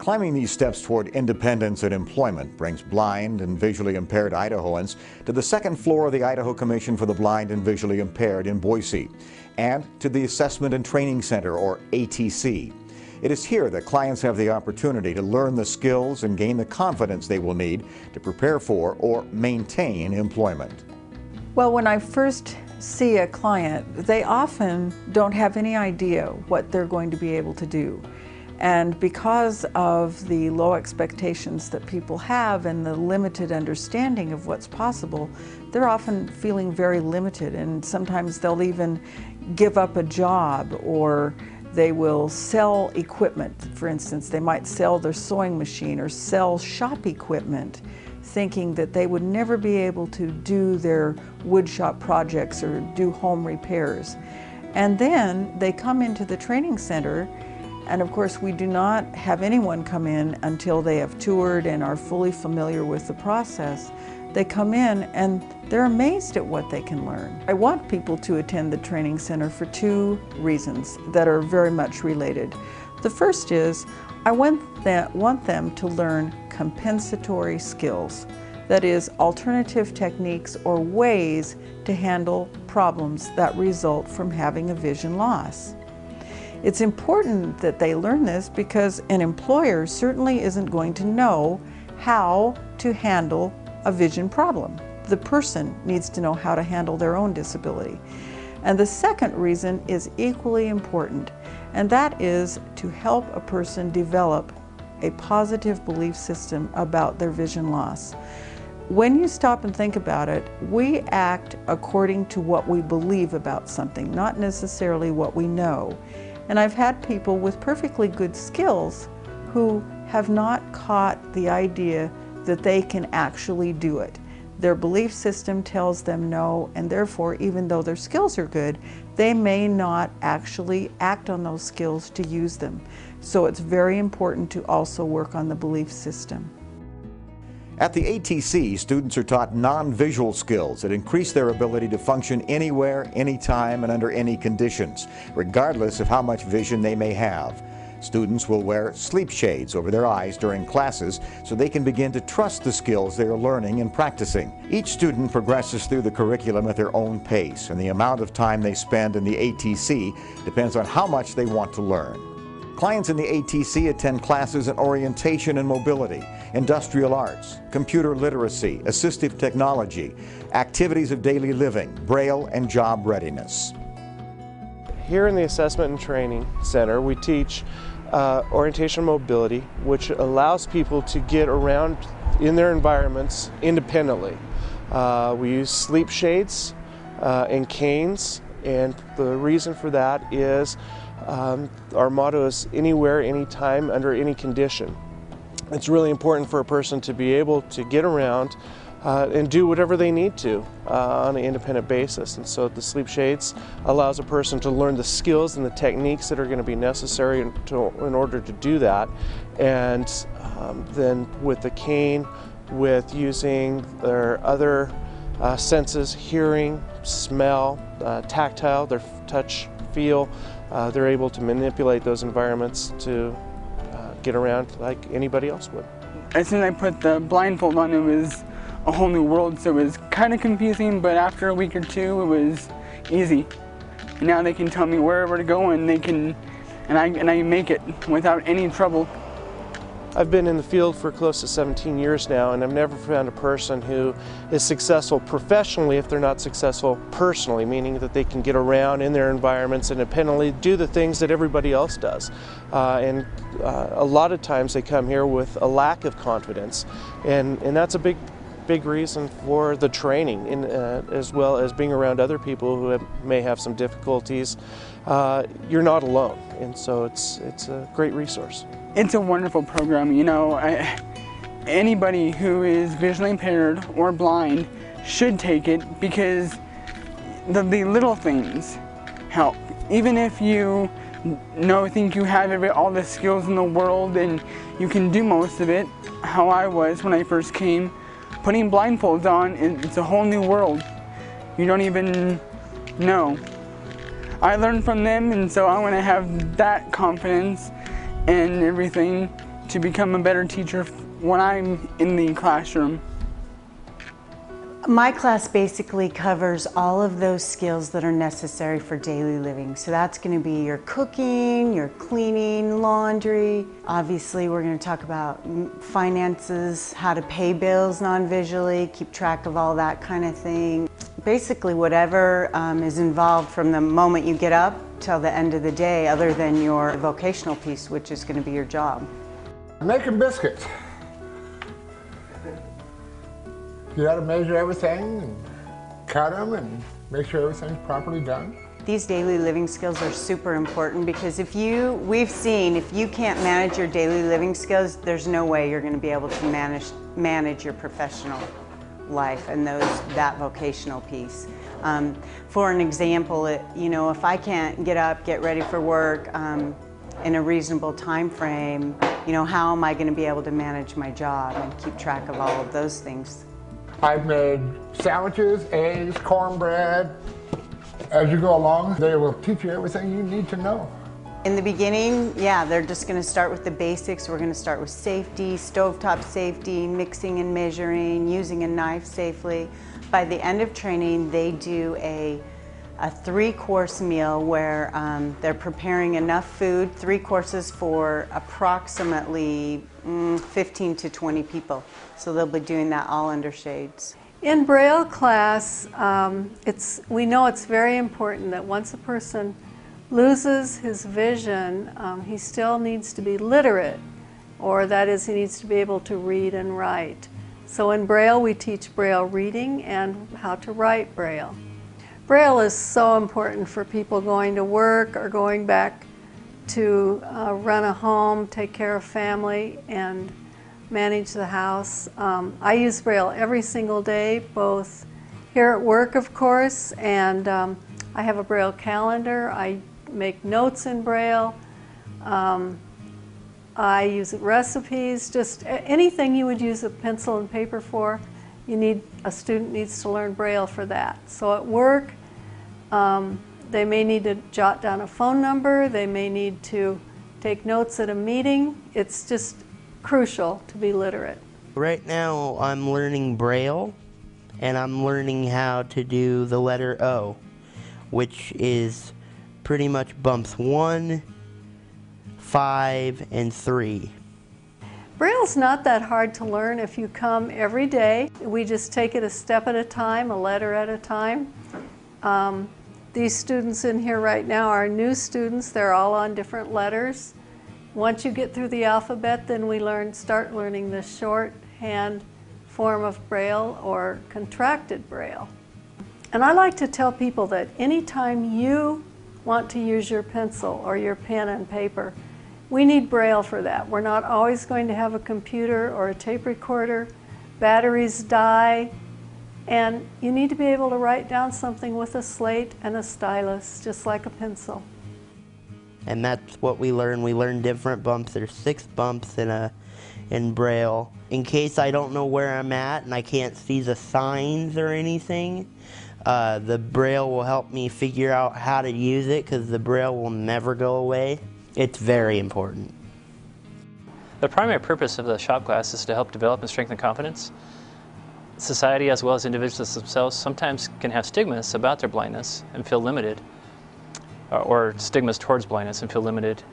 Climbing these steps toward independence and employment brings blind and visually impaired Idahoans to the second floor of the Idaho Commission for the Blind and Visually Impaired in Boise, and to the Assessment and Training Center, or ATC. It is here that clients have the opportunity to learn the skills and gain the confidence they will need to prepare for or maintain employment. Well, when I first see a client, they often don't have any idea what they're going to be able to do. And because of the low expectations that people have and the limited understanding of what's possible, they're often feeling very limited, and sometimes they'll even give up a job, or they will sell equipment. For instance, they might sell their sewing machine or sell shop equipment, thinking that they would never be able to do their woodshop projects or do home repairs. And then they come into the training center, and of course we do not have anyone come in until they have toured and are fully familiar with the process. They come in and they're amazed at what they can learn. I want people to attend the training center for two reasons that are very much related. The first is I want them to learn compensatory skills, that is, alternative techniques or ways to handle problems that result from having a vision loss. It's important that they learn this because an employer certainly isn't going to know how to handle a vision problem. The person needs to know how to handle their own disability. And the second reason is equally important, and that is to help a person develop a positive belief system about their vision loss. When you stop and think about it, we act according to what we believe about something, not necessarily what we know. And I've had people with perfectly good skills who have not caught the idea that they can actually do it. Their belief system tells them no, and therefore, even though their skills are good, they may not actually act on those skills to use them. So it's very important to also work on the belief system. At the ATC, students are taught non-visual skills that increase their ability to function anywhere, anytime, and under any conditions, regardless of how much vision they may have. Students will wear sleep shades over their eyes during classes so they can begin to trust the skills they are learning and practicing. Each student progresses through the curriculum at their own pace, and the amount of time they spend in the ATC depends on how much they want to learn. Clients in the ATC attend classes in orientation and mobility, industrial arts, computer literacy, assistive technology, activities of daily living, Braille, and job readiness. Here in the Assessment and Training Center, we teach orientation and mobility, which allows people to get around in their environments independently. We use sleep shades and canes, and the reason for that is our motto is anywhere, anytime, under any condition. It's really important for a person to be able to get around and do whatever they need to on an independent basis. And so the sleep shades allows a person to learn the skills and the techniques that are going to be necessary in order to do that. And then with the cane, with using their other senses, hearing, smell, tactile, their touch, feel, they're able to manipulate those environments to get around like anybody else would. As soon as I put the blindfold on, it was a whole new world, so it was kind of confusing, but after a week or two it was easy. And now they can tell me wherever to go, and I make it without any trouble. I've been in the field for close to 17 years now, and I've never found a person who is successful professionally if they're not successful personally, meaning that they can get around in their environments independently, do the things that everybody else does. And a lot of times they come here with a lack of confidence, and that's a big reason for the training, as well as being around other people who may have some difficulties. You're not alone, and so it's a great resource. It's a wonderful program. You know, anybody who is visually impaired or blind should take it, because the little things help. Even if you think you have all the skills in the world and you can do most of it, how I was when I first came, putting blindfolds on, it's a whole new world. You don't even know. I learned from them, and so I want to have that confidence and everything to become a better teacher when I'm in the classroom. My class basically covers all of those skills that are necessary for daily living. So that's going to be your cooking, your cleaning, laundry. Obviously, we're going to talk about finances, how to pay bills non-visually, keep track of all that kind of thing. Basically, whatever is involved from the moment you get up till the end of the day, other than your vocational piece, which is going to be your job. Making biscuits. You got to measure everything and cut them and make sure everything's properly done. These daily living skills are super important because we've seen if you can't manage your daily living skills, there's no way you're going to be able to manage your professional life and that vocational piece. For an example, if I can't get up, get ready for work in a reasonable time frame, how am I going to be able to manage my job and keep track of all of those things? I've made sandwiches, eggs, cornbread. As you go along, they will teach you everything you need to know. In the beginning, yeah, they're just going to start with the basics. We're going to start with safety, stovetop safety, mixing and measuring, using a knife safely. By the end of training, they do a 3-course meal where they're preparing enough food, 3 courses for approximately 15 to 20 people. So they'll be doing that all under shades. In Braille class, we know it's very important that once a person loses his vision, he still needs to be literate, or that is, he needs to be able to read and write. So in Braille, we teach Braille reading and how to write Braille. Braille is so important for people going to work or going back to run a home, take care of family, and manage the house. I use Braille every single day, both here at work, of course, and I have a Braille calendar. I make notes in Braille. I use recipes, just anything you would use a pencil and paper for. A student needs to learn Braille for that. So at work, they may need to jot down a phone number, they may need to take notes at a meeting. It's just crucial to be literate. Right now I'm learning Braille, and I'm learning how to do the letter O, which is pretty much bumps 1, 5, and 3. Braille's not that hard to learn if you come every day. We just take it a step at a time, a letter at a time. These students in here right now are new students. They're all on different letters. Once you get through the alphabet, then we start learning the shorthand form of Braille or contracted Braille. And I like to tell people that anytime you want to use your pencil or your pen and paper, we need Braille for that. We're not always going to have a computer or a tape recorder. Batteries die, and you need to be able to write down something with a slate and a stylus, just like a pencil. And that's what we learn. We learn different bumps. There's 6 bumps in Braille. In case I don't know where I'm at and I can't see the signs or anything, the Braille will help me figure out how to use it, because the Braille will never go away. It's very important. The primary purpose of the shop class is to help develop and strengthen confidence. Society, as well as individuals themselves, sometimes can have stigmas about their blindness and feel limited, or stigmas towards blindness and feel limited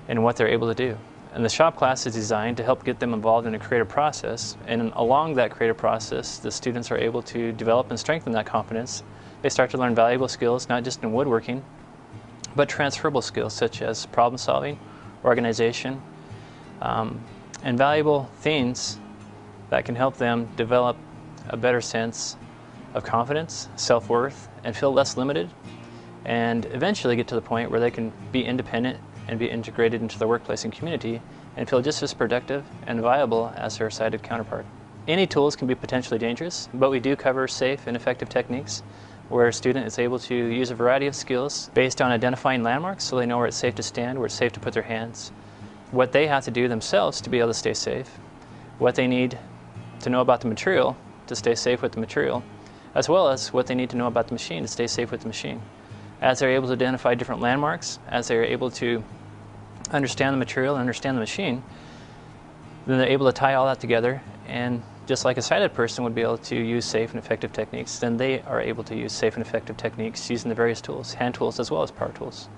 in what they're able to do. And the shop class is designed to help get them involved in a creative process, and along that creative process, the students are able to develop and strengthen that confidence. They start to learn valuable skills, not just in woodworking, but transferable skills such as problem solving, organization, and valuable things that can help them develop a better sense of confidence, self-worth, and feel less limited, and eventually get to the point where they can be independent and be integrated into the workplace and community and feel just as productive and viable as their sighted counterpart. Any tools can be potentially dangerous, but we do cover safe and effective techniques where a student is able to use a variety of skills based on identifying landmarks, so they know where it's safe to stand, where it's safe to put their hands, what they have to do themselves to be able to stay safe, what they need to know about the material to stay safe with the material, as well as what they need to know about the machine to stay safe with the machine. As they're able to identify different landmarks, as they're able to understand the material and understand the machine, Then they're able to tie all that together, and just like a sighted person would be able to use safe and effective techniques, then they are able to use safe and effective techniques using the various tools, hand tools as well as power tools.